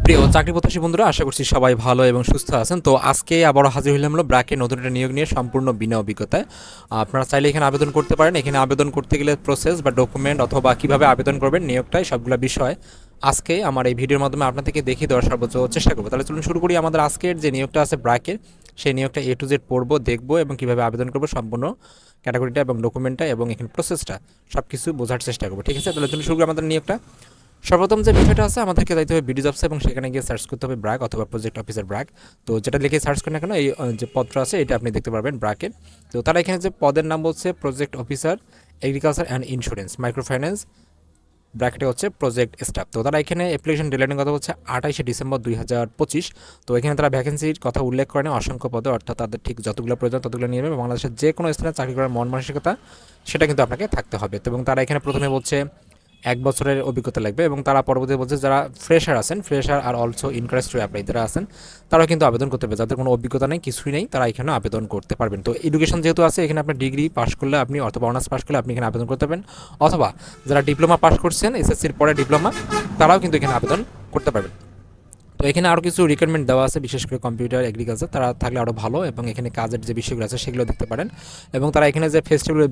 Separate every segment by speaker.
Speaker 1: প্রিয় চাকরি প্রত্যাশী বন্ধুরা, আশা করছি সবাই ভালো এবং সুস্থ আছেন। তো আজকে আবারও হাজির হইলাম হলো ব্র্যাকের নতুন একটা নিয়োগ নিয়ে, সম্পূর্ণ বিনা অভিজ্ঞতায়। আপনারা চাইলে এখানে আবেদন করতে পারেন। এখানে আবেদন করতে গেলে প্রসেস বা ডকুমেন্ট অথবা কীভাবে আবেদন করবেন নিয়োগটাই সবগুলো বিষয় আজকে আমার এই ভিডিওর মাধ্যমে আপনাদেরকে দেখিয়ে দেওয়ার সর্বোচ্চ চেষ্টা করবো। তাহলে চলুন শুরু করি। আমাদের আজকের যে নিয়োগটা আছে ব্র্যাকের, সেই নিয়োগটা A to Z পড়বো, দেখবো এবং কীভাবে আবেদন করবো সম্পূর্ণ ক্যাটাগরিটা এবং ডকুমেন্টটা এবং এখানে প্রসেসটা সব কিছু বোঝার চেষ্টা করবো। ঠিক আছে, তাহলে চলুন শুরু করি আমাদের নিয়োগটা। সর্বপ্রথম যে বিষয়টা আছে, আমাদেরকে যাইতে হবে বিডি জবসে এবং সেখানে গিয়ে সার্চ করতে হবে ব্র্যাক অথবা প্রজেক্ট অফিসার ব্র্যাক। তো যেটা লিখে সার্চ করেন না কেন, এই যে পদটা আছে এটা আপনি দেখতে পারবেন ব্র্যাকের। তো তারা এখানে যে পদের নাম বলছে project officer agriculture and insurance micro finance, ব্র্যাকেটে হচ্ছে প্রজেক্ট স্টাফ। তো তারা এখানে অ্যাপ্লিকেশন ডেডলাইনের কথা হচ্ছে 28শে ডিসেম্বর 2025। তো এখানে তারা ভ্যাকেন্সির কথা উল্লেখ করেন অসংখ্য পদে, অর্থাৎ তাদের ঠিক যতগুলো প্রয়োজন ততগুলো নিয়ে নেবে। বাংলাদেশের যে কোনো স্থানে চাকরি করার মন মানসিকতা সেটা কিন্তু আপনাকে থাকতে হবে। এবং তারা এখানে প্রথমে বলছে 1 বছরের অভিজ্ঞতা লাগবে এবং তারা পরবর্তী বলছে যারা ফ্রেশার আছেন, fresher are also encourage to apply যারা আছেন তারাও কিন্তু আবেদন করতে পারবে। যাদের কোনো অভিজ্ঞতা নেই, কিছুই নেই, তারা এখানে আবেদন করতে পারবেন। তো এডুকেশন যেহেতু আছে, এখানে আপনার ডিগ্রি পাস করলে আপনি অথবা অনার্স পাস করলে আপনি এখানে আবেদন করতে পারবেন, অথবা যারা ডিপ্লোমা পাস করছেন এসএসসির পরে ডিপ্লোমা, তারাও কিন্তু এখানে আবেদন করতে পারবেন। তো এখানে আরও কিছু রিকোয়ারমেন্ট দেওয়া আছে, বিশেষ করে কম্পিউটার এগ্রিকালচার তারা থাকলে আরও ভালো, এবং এখানে কাজের যে বিষয়গুলো আছে সেগুলো দেখতে পারেন। এবং তারা এখানে যে ফেস্টিভ্যাল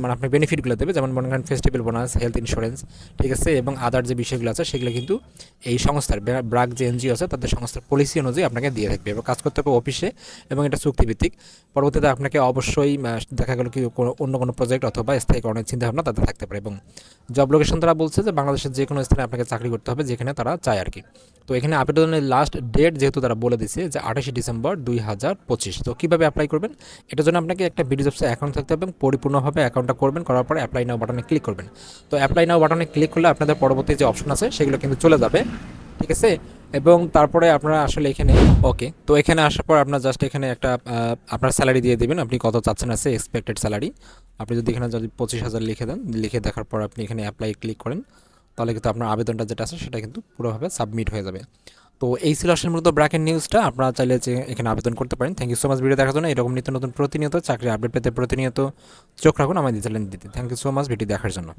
Speaker 1: মানে আপনার বেনিফিটগুলো দেবে, যেমন মনে করেন ফেস্টিভ্যাল বোনাস, হেলথ ইন্স্যুরেন্স, ঠিক আছে, এবং আদার যে বিষয়গুলো আছে সেগুলো কিন্তু এই সংস্থার ব্র্যাক যে এনজিও আছে তাদের সংস্থার পলিসি অনুযায়ী আপনাকে দিয়ে থাকবে। এবং কাজ করতে হবে অফিসে এবং এটা চুক্তিভিত্তিক। পরবর্তীতে আপনাকে অবশ্যই দেখা গেল কি অন্য কোনো প্রজেক্ট অথবা স্থায়ীকরণের চিন্তাভাবনা তাদের থাকতে পারে। এবং জব লোকেশন তারা বলছে যে বাংলাদেশের যে কোনো স্থানে আপনাকে চাকরি করতে হবে যেখানে তারা চায় আর কি। তো এখানে আবেদনের লাস্ট ডেট যেহেতু তারা বলে দিচ্ছে যে 28শে ডিসেম্বর 2025। তো কীভাবে অ্যাপ্লাই করবেন, এটার জন্য আপনাকে একটা বিডি জবসে অ্যাকাউন্ট থাকতে হবে এবং পরিপূর্ণভাবে অ্যাকাউন্টটা করবেন, করার পরে অ্যাপ্লাই নাও বাটনে ক্লিক করবেন। তো অ্যাপ্লাই নাও বাটনে ক্লিক করলে আপনাদের পরবর্তী যে অপশন আছে সেগুলো কিন্তু চলে যাবে, ঠিক আছে। এবং তারপরে আপনারা আসলে এখানে ওকে, তো এখানে আসার পর আপনার জাস্ট এখানে একটা আপনার স্যালারি দিয়ে দেবেন, আপনি কত চাচ্ছেন আছে এক্সপেক্টেড স্যালারি। আপনি যদি এখানে যদি 25,000 লিখে দেন, লিখে দেখার পর আপনি এখানে অ্যাপ্লাই ক্লিক করেন, তাহলে কিন্তু আপনার আবেদনটা যেটা আছে সেটা কিন্তু পুরোভাবে সাবমিট হয়ে যাবে। তো এই ছিল আসলে মূলত ব্র্যাকের নিউজটা। আপনারা চাইলে যে এখানে আবেদন করতে পারেন। Thank you so much video দেখার জন্য। এরকম নিত্য নতুন প্রতিনিয়ত চাকরি আপডেট পেতে প্রতিনিয়ত চোখ রাখুন আমাদের চ্যানেল দিতে। Thank you so much video দেখার জন্য।